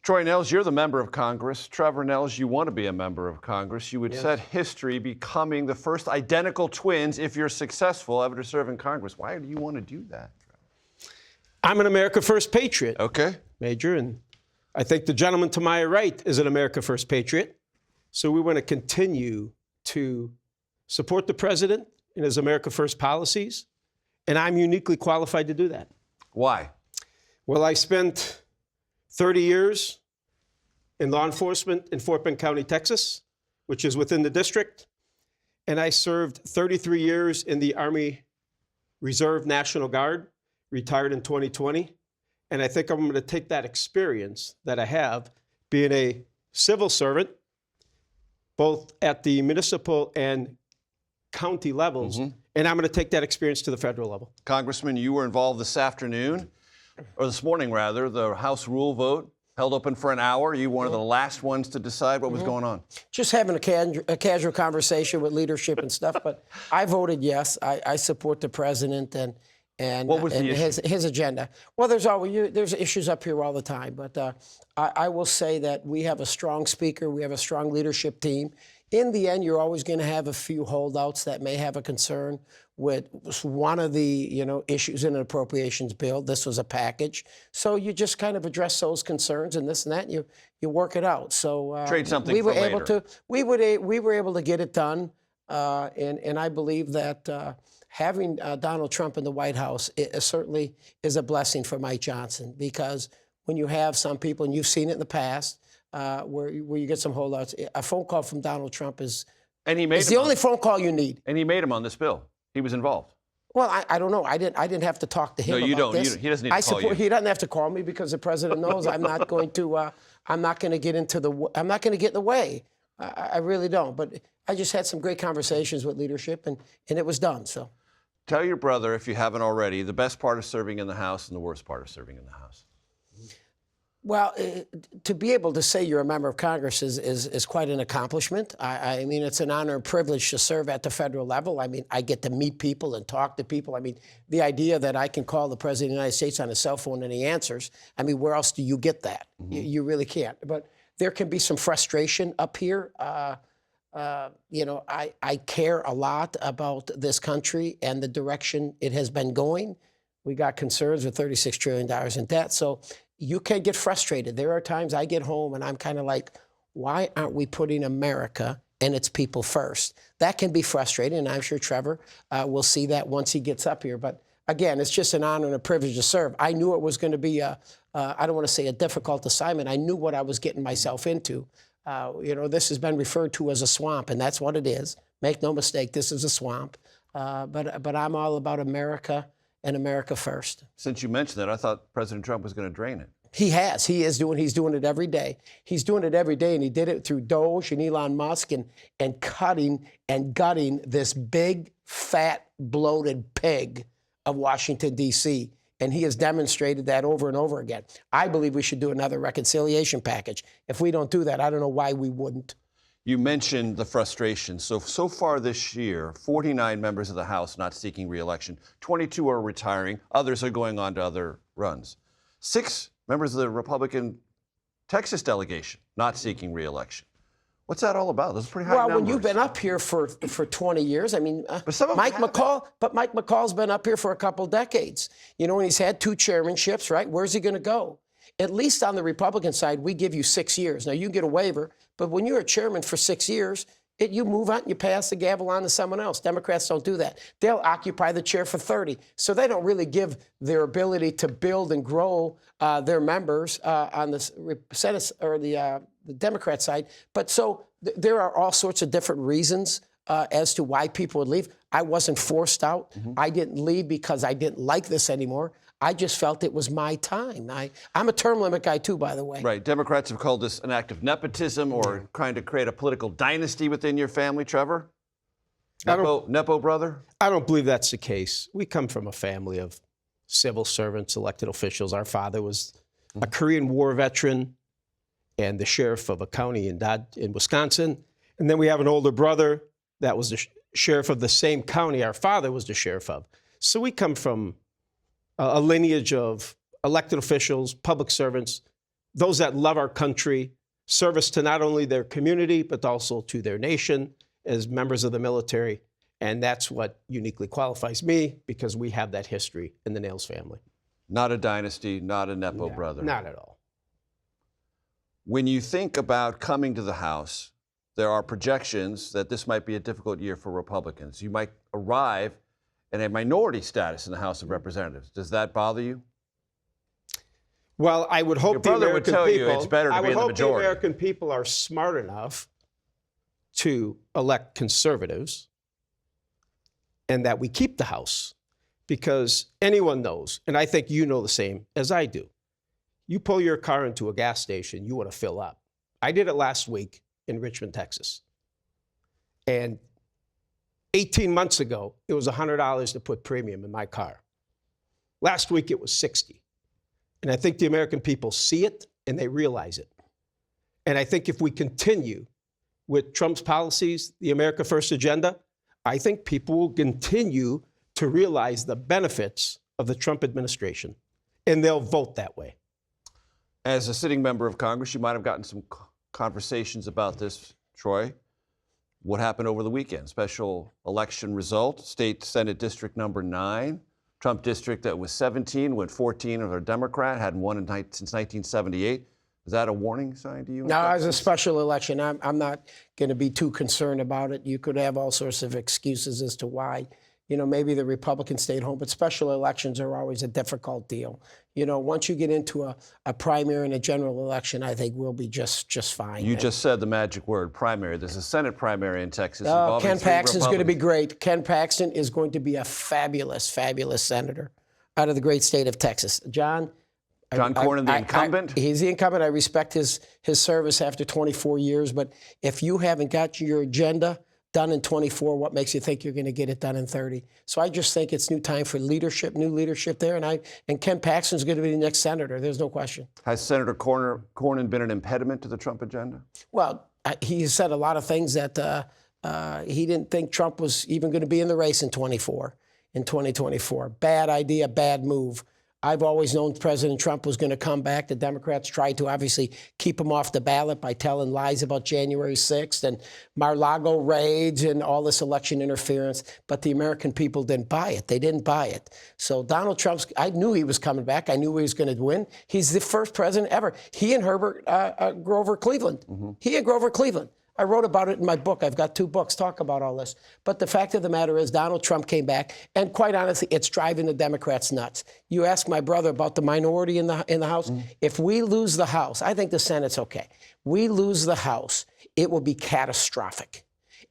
Troy Nehls, you're the member of Congress. Trever Nehls, you want to be a member of Congress. You would set history becoming the first identical twins, if you're successful, ever to serve in Congress. Why do you want to do that? I'm an America First patriot, Okay. Major, and I think the gentleman to my right is an America First patriot. So we want to continue to support the president and his America First policies, and I'm uniquely qualified to do that. Why? Well, I spent 30 years in law enforcement in Fort Bend County, Texas, which is within the district. And I served 33 years in the Army Reserve National Guard, retired in 2020. And I think I'm going to take that experience that I have, being a civil servant, both at the municipal and county levels, and I'm going to take that experience to the federal level. Congressman, you were involved this afternoon, or this morning rather, the House rule vote held open for an hour. You were one of the last ones to decide what was going on. Just having a casual conversation with leadership and stuff, but I voted yes. I support the president and What was the issue? his agenda. Well, there's issues up here all the time, but I will say that we have a strong speaker, we have a strong leadership team. In the end, you're always going to have a few holdouts that may have a concern with one of the issues in an appropriations bill. This was a package, so you just kind of address those concerns and this and that, and you work it out. So Trade something we were for able later. to we were able to get it done, and I believe that having Donald Trump in the White House it certainly is a blessing for Mike Johnson, because when you have some people, and you've seen it in the past, where you get some holdouts, a phone call from Donald Trump is the only phone call you need. And he made him on this bill. He was involved. Well, I don't know. I didn't have to talk to him. No, you about don't. This. He doesn't need to call you. He doesn't have to call me, because the president knows I'm not going to. I'm not going to get into the. I'm not going to get in the way. I really don't. But I just had some great conversations with leadership, and it was done. So. Tell your brother, if you haven't already, the best part of serving in the House and the worst part of serving in the House. Well, to be able to say you're a member of Congress is quite an accomplishment. I mean, it's an honor and privilege to serve at the federal level. I mean, I get to meet people and talk to people. I mean, the idea that I can call the President of the United States on a cell phone and he answers, I mean, where else do you get that? You really can't. But there can be some frustration up here. I care a lot about this country and the direction it has been going. We got concerns with $36 trillion in debt. So you can get frustrated. There are times I get home and I'm kind of like, why aren't we putting America and its people first? That can be frustrating, and I'm sure Trever will see that once he gets up here. But again, it's just an honor and a privilege to serve. I knew it was going to be I don't want to say a difficult assignment. I knew what I was getting myself into. This has been referred to as a swamp, and that's what it is. Make no mistake, this is a swamp. But I'm all about America and America first. Since you mentioned that, I thought President Trump was going to drain it. He has. He's doing it every day. He's doing it every day, and he did it through Doge and Elon Musk and cutting and gutting this big, fat, bloated pig of Washington, D.C., and he has demonstrated that over and over again. I believe we should do another reconciliation package. If we don't do that, I don't know why we wouldn't. You mentioned the frustration. So far this year, 49 members of the House not seeking re-election. 22 are retiring. Others are going on to other runs. 6 members of the Republican Texas delegation not seeking re-election. What's that all about? Those are pretty high numbers. Well, when you've been up here for 20 years, I mean, Mike McCall's been up here for a couple decades. And he's had 2 chairmanships, right? Where's he going to go? At least on the Republican side, we give you 6 years. Now, you can get a waiver, but when you're a chairman for 6 years, you move on and you pass the gavel on to someone else. Democrats don't do that. They'll occupy the chair for 30. So they don't really give their ability to build and grow their members on the Senate or the Democrat side. But so there are all sorts of different reasons as to why people would leave. I wasn't forced out. I didn't leave because I didn't like this anymore. I just felt it was my time. I'm a term limit guy, too, by the way. Right. Democrats have called this an act of nepotism or trying to create a political dynasty within your family, Trever? Nepo brother? I don't believe that's the case. We come from a family of civil servants, elected officials. Our father was a Korean War veteran and the sheriff of a county in Wisconsin. And then we have an older brother that was the sheriff of the same county our father was the sheriff of. So we come from a lineage of elected officials, public servants, those that love our country, service to not only their community, but also to their nation as members of the military. And that's what uniquely qualifies me, because we have that history in the Nehls family. Not a dynasty, not a Nepo brother. Not at all. When you think about coming to the House, there are projections that this might be a difficult year for Republicans. You might arrive in a minority status in the House of Representatives. Does that bother you? Well, I would hope Your brother would tell you it's better to be in the majority. I would hope the American people are smart enough to elect conservatives and that we keep the House, because anyone knows, and I think you know the same as I do, you pull your car into a gas station, you want to fill up. I did it last week in Richmond, Texas. And 18 months ago, it was $100 to put premium in my car. Last week, it was $60. And I think the American people see it and they realize it. And I think if we continue with Trump's policies, the America First agenda, I think people will continue to realize the benefits of the Trump administration, and they'll vote that way. As a sitting member of Congress, you might have gotten some conversations about this, Troy. What happened over the weekend? Special election result, state Senate District number 9. Trump district that was 17, went 14 with a Democrat, hadn't won since 1978. Is that a warning sign to you? No, as a special election, I'm not going to be too concerned about it. You could have all sorts of excuses as to why. You know, maybe the Republicans stayed home, but special elections are always a difficult deal. You know, once you get into a primary and a general election, I think we'll be just fine. You just said the magic word, primary. There's a Senate primary in Texas. Ken Paxton's going to be great. Ken Paxton is going to be a fabulous, fabulous senator out of the great state of Texas. John Cornyn, the incumbent? He's the incumbent. I respect his service after 24 years. But if you haven't got your agenda done in 24, what makes you think you're going to get it done in 30? So I just think it's new time for leadership, new leadership there. And Ken Paxton's going to be the next senator. There's no question. Has Senator Cornyn been an impediment to the Trump agenda? Well, he said a lot of things that he didn't think Trump was even going to be in the race in 2024. Bad idea, bad move. I've always known President Trump was going to come back. The Democrats tried to obviously keep him off the ballot by telling lies about January 6th and Mar-a-Lago raids and all this election interference. But the American people didn't buy it. They didn't buy it. So Donald Trump's, I knew he was coming back. I knew he was going to win. He's the first president ever. He and Herbert Grover Cleveland. Mm-hmm. He and Grover Cleveland. I wrote about it in my book. I've got 2 books talk about all this. But the fact of the matter is Donald Trump came back, and quite honestly, it's driving the Democrats nuts. You ask my brother about the minority in the House. Mm-hmm. If we lose the House, I think the Senate's okay. We lose the House, it will be catastrophic.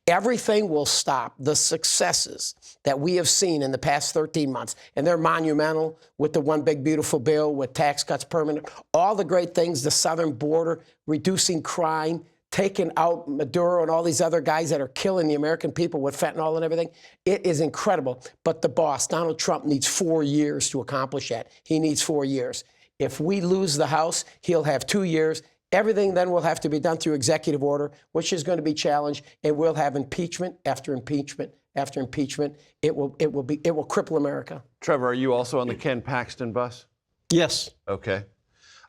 Everything will stop. The successes that we have seen in the past 13 months, and they're monumental with the One Big Beautiful Bill, with tax cuts permanent, all the great things, the southern border, reducing crime, taking out Maduro and all these other guys that are killing the American people with fentanyl and everything. It is incredible. But the boss, Donald Trump, needs 4 years to accomplish that. He needs 4 years. If we lose the House, he'll have 2 years. Everything then will have to be done through executive order, which is going to be challenged, and we'll have impeachment after impeachment after impeachment. It will cripple America. Trever, are you also on the Ken Paxton bus? Yes. Okay.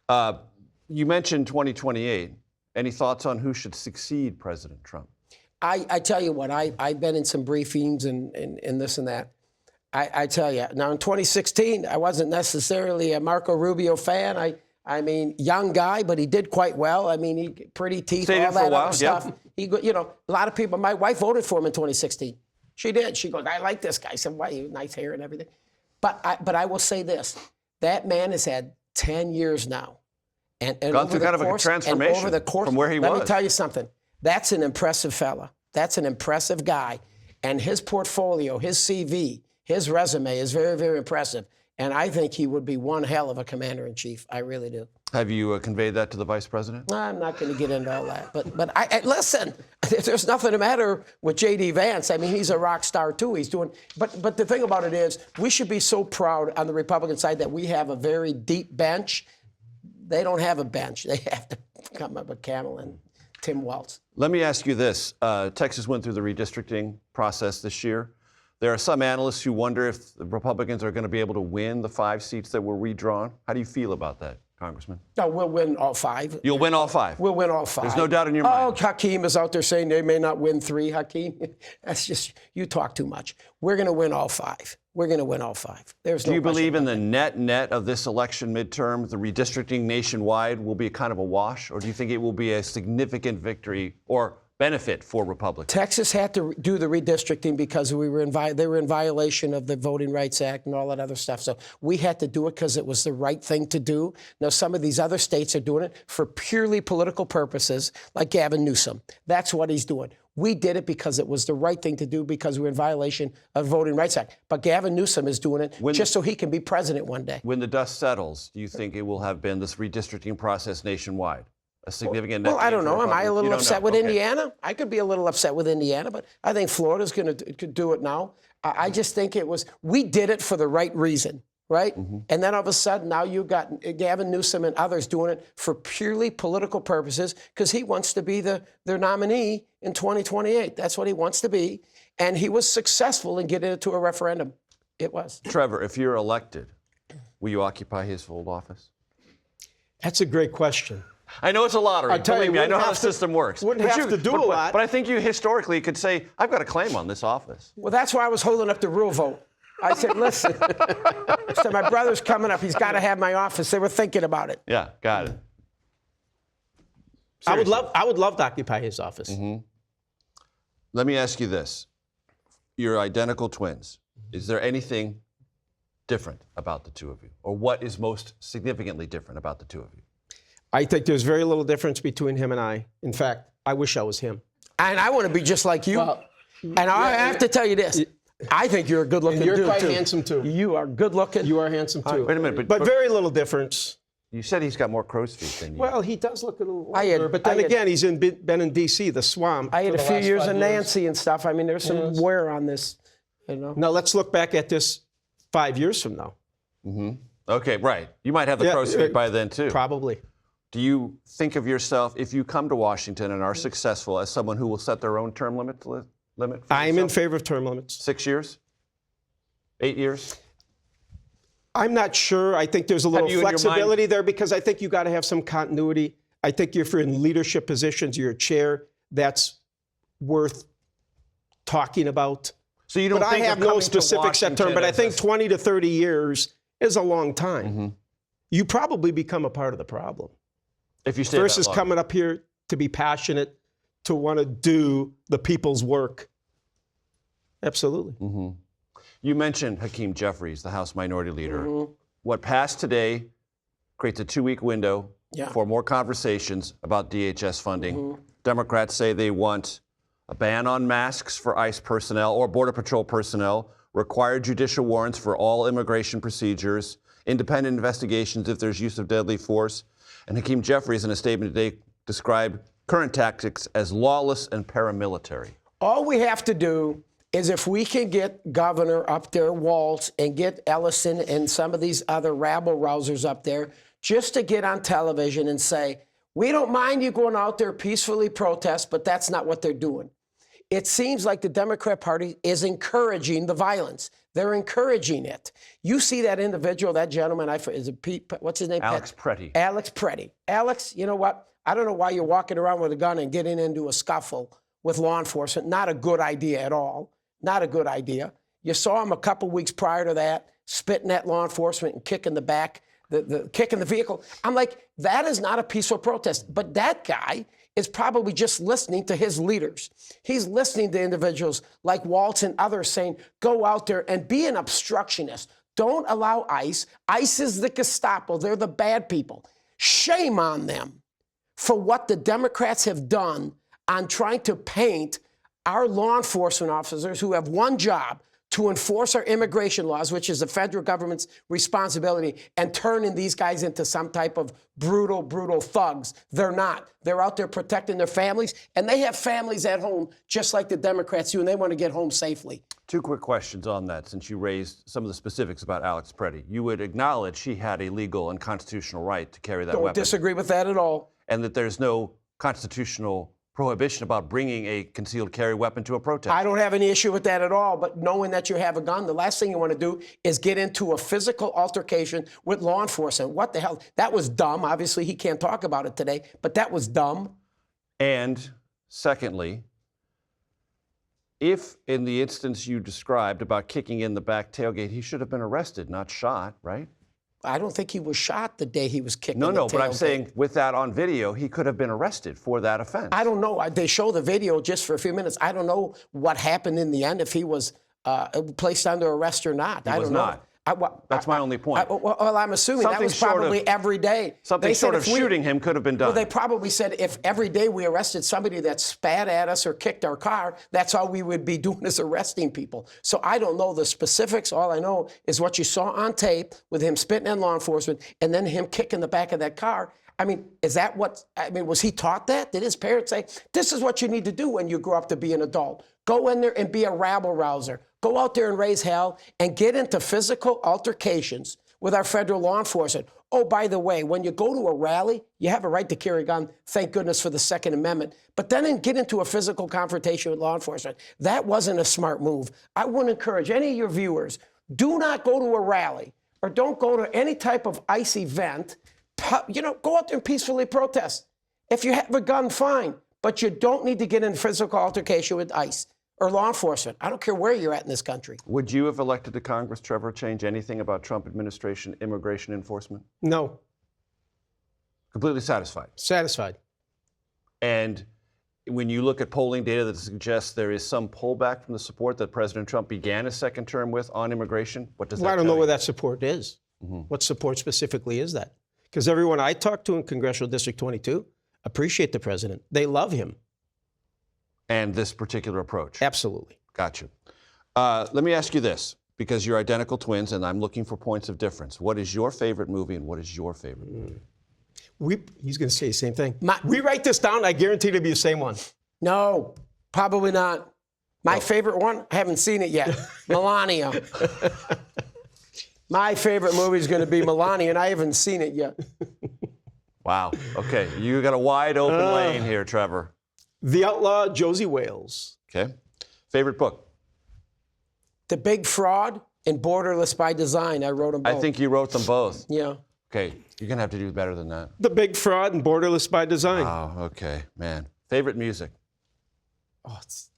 You mentioned 2028. Any thoughts on who should succeed President Trump? I tell you what, I've been in some briefings and this and that. I tell you, now in 2016, I wasn't necessarily a Marco Rubio fan. I mean, young guy, but he did quite well. I mean, he pretty teeth, stayed all that other stuff. Yep. He, you know, a lot of people, my wife voted for him in 2016. She did. She goes, I like this guy. I said, why? Nice hair and everything. But I will say this, that man has had 10 years now. And gone through kind of a transformation over the course, from where he was. Let me tell you something. That's an impressive fella. That's an impressive guy. And his portfolio, his CV, his resume is very, very impressive. And I think he would be one hell of a commander-in-chief. I really do. Have you conveyed that to the vice president? I'm not going to get into all that. But I listen, there's nothing the matter with J.D. Vance. I mean, he's a rock star, too. He's doing. But the thing about it is, we should be so proud on the Republican side that we have a very deep bench. They don't have a bench. They have to come up with Camel and Tim Walz. Let me ask you this. Texas went through the redistricting process this year. There are some analysts who wonder if the Republicans are going to be able to win the 5 seats that were redrawn. How do you feel about that? Congressman? No, we'll win all 5. You'll win all 5. We'll win all 5. There's no doubt in your Oh, mind. Hakeem is out there saying they may not win 3, Hakeem. That's just, you talk too much. We're going to win all 5. We're going to win all 5. There's no Do you question believe in about the net of this election midterm, the redistricting nationwide will be kind of a wash? Or do you think it will be a significant victory or benefit for Republicans? Texas had to do the redistricting because they were in violation of the Voting Rights Act and all that other stuff. So we had to do it because it was the right thing to do. Now, some of these other states are doing it for purely political purposes, like Gavin Newsom. That's what he's doing. We did it because it was the right thing to do because we were in violation of the Voting Rights Act. But Gavin Newsom is doing it just so he can be president one day. When the dust settles, do you think it will have been this redistricting process nationwide? A significant net Well, I don't gain for know. Am I a Republicans? little You don't upset know. with Okay. Indiana? I could be a little upset with Indiana, but I think Florida's going to could do it now. I just think we did it for the right reason, right? Mm-hmm. And then all of a sudden, now you got Gavin Newsom and others doing it for purely political purposes because he wants to be their nominee in 2028. That's what he wants to be. And he was successful in getting it to a referendum. It was. Trevor, if you're elected, will you occupy his old office? That's a great question. I know it's a lottery. tell Believe you, me, I know wouldn't how the have to- system works. wouldn't But have to do a but- lot. But I think you historically could say, I've got a claim on this office. Well, that's why I was holding up the rule vote. I said, listen, so my brother's coming up. He's got to have my office. They were thinking about it. Yeah, got it. I would love to occupy his office. Mm-hmm. Let me ask you this. You're identical twins. Is there anything different about the two of you? Or what is most significantly different about the two of you? I think there's very little difference between him and I. In fact, I wish I was him. And I want to be just like you. And I have to tell you this. I think you're a good-looking dude, You're quite too. handsome, too. You are good-looking. You are handsome, too. Wait a minute, But very little difference. you said he's got more crow's feet than you. Well, he does look a little I had- older, but then I had- again, he's been in D.C., the swamp. I had for a the few last years 5 of Nancy and stuff. I mean, there's some wear on this, you know. Now, let's look back at this 5 years from now. Okay, right. You might have the Yeah, crow's feet by then, too. Probably. Do you think of yourself, if you come to Washington and are successful, as someone who will set their own term limit for I'm in yourself? favor of term limits. 6 years? 8 years? I'm not sure. I think there's a little you in your flexibility there because I think you got to have some continuity. I think if you're in leadership positions, you're a chair, that's worth talking about. So you don't But I think of have no coming to specific set term, Washington but I as think a- 20 to 30 years is a long time. You probably become a part of the problem. if you stay that Versus long. coming up here to be passionate, to want to do the people's work. Absolutely. You mentioned Hakeem Jeffries, the House Minority Leader. What passed today creates a 2-week window for more conversations about DHS funding. Democrats say they want a ban on masks for ICE personnel or Border Patrol personnel, required judicial warrants for all immigration procedures, independent investigations if there's use of deadly force. And Hakeem Jeffries, in a statement today, described current tactics as lawless and paramilitary. All we have to do is if we can get Governor up there, Waltz, and get Ellison and some of these other rabble-rousers up there, just to get on television and say, we don't mind you going out there peacefully protest, but that's not what they're doing. It seems like the Democrat Party is encouraging the violence. They're encouraging it. You see that individual, that gentleman, is it Pete, what's his name? Alex Pretty. Alex Pretty. Alex, you know what? I don't know why you're walking around with a gun and getting into a scuffle with law enforcement. Not a good idea at all. Not a good idea. You saw him a couple weeks prior to that, spitting at law enforcement and kicking the back, kicking the vehicle. I'm like, that is not a peaceful protest. But that guy is probably just listening to his leaders. He's listening to individuals like Waltz and others saying, go out there and be an obstructionist. Don't allow ICE. ICE is the Gestapo. They're the bad people. Shame on them for what the Democrats have done on trying to paint our law enforcement officers who have one job, to enforce our immigration laws, which is the federal government's responsibility, and turning these guys into some type of brutal, brutal thugs. They're not. They're out there protecting their families, and they have families at home just like the Democrats do, and they want to get home safely. 2 quick questions on that, since you raised some of the specifics about Alex Pretty. You would acknowledge he had a legal and constitutional right to carry that Don't weapon, disagree with that at all. and that there's no constitutional prohibition about bringing a concealed carry weapon to a protest. I don't have any issue with that at all, but knowing that you have a gun, the last thing you want to do is get into a physical altercation with law enforcement. What the hell? That was dumb. Obviously, he can't talk about it today, but that was dumb. And secondly, if in the instance you described about kicking in the back tailgate, he should have been arrested, not shot, right? I don't think he was shot the day he was kicking No, the but I'm tailgate. saying with that on video, he could have been arrested for that offense. I don't know. They show the video just for a few minutes. I don't know what happened in the end, if he was placed under arrest or not. I was don't know. not. That's my only point. Well, I'm assuming that Something was short of- probably every day. Something They said short of if we- shooting him could have been done. Well, they probably said if every day we arrested somebody that spat at us or kicked our car, that's all we would be doing is arresting people. So I don't know the specifics. All I know is what you saw on tape with him spitting at law enforcement and then him kicking the back of that car. I mean, is that what, I mean, was he taught that? Did his parents say, this is what you need to do when you grow up to be an adult? Go in there and be a rabble rouser. Go out there and raise hell and get into physical altercations with our federal law enforcement. Oh, by the way, when you go to a rally, you have a right to carry a gun. Thank goodness for the Second Amendment. But then get into a physical confrontation with law enforcement. That wasn't a smart move. I would encourage any of your viewers, do not go to a rally or don't go to any type of ICE event. You know, go out there and peacefully protest. If you have a gun, fine. But you don't need to get in physical altercation with ICE or law enforcement. I don't care where you're at in this country. Would you, if elected to Congress, Trevor, change anything about Trump administration immigration enforcement? No. Completely satisfied. Satisfied. And when you look at polling data that suggests there is some pullback from the support that President Trump began his second term with on immigration, what does that Well, I don't tell know you? where that support is. What support specifically is that? Because everyone I talk to in Congressional District 22 appreciate the president. They love him. And this particular approach? Absolutely. Got you. Let me ask you this, because you're identical twins and I'm looking for points of difference. What is your favorite movie and what is your favorite movie? He's going to say the same thing. We write this down, I guarantee it'll be the same one. No, probably not. My favorite one, I haven't seen it yet. Melania. My favorite movie is going to be Melania, and I haven't seen it yet. Wow. Okay. You got a wide open lane here, Trevor. The Outlaw Josie Wales. Okay. Favorite book? The Big Fraud and Borderless by Design. I wrote them both. I think you wrote them both. Yeah. Okay. You're going to have to do better than that. The Big Fraud and Borderless by Design. Oh, okay. Man. Favorite music? Oh, it's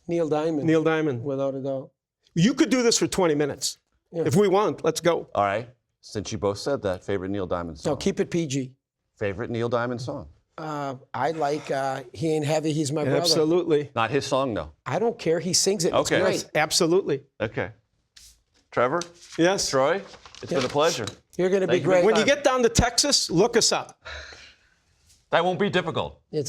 Neil Diamond. Neil Diamond. Without a doubt. You could do this for 20 minutes. Yeah. If we want, let's go. All right. Since you both said that, favorite Neil Diamond song? No, keep it PG. Favorite Neil Diamond song? I like He Ain't Heavy, He's My Brother. Absolutely. Not his song, though. I don't care. He sings it. Okay. It's great. Yes, absolutely. Okay. Trevor? Yes. Troy? It's been a pleasure. You're going to be Thank you. great. When you get down to Texas, look us up. That won't be difficult. It's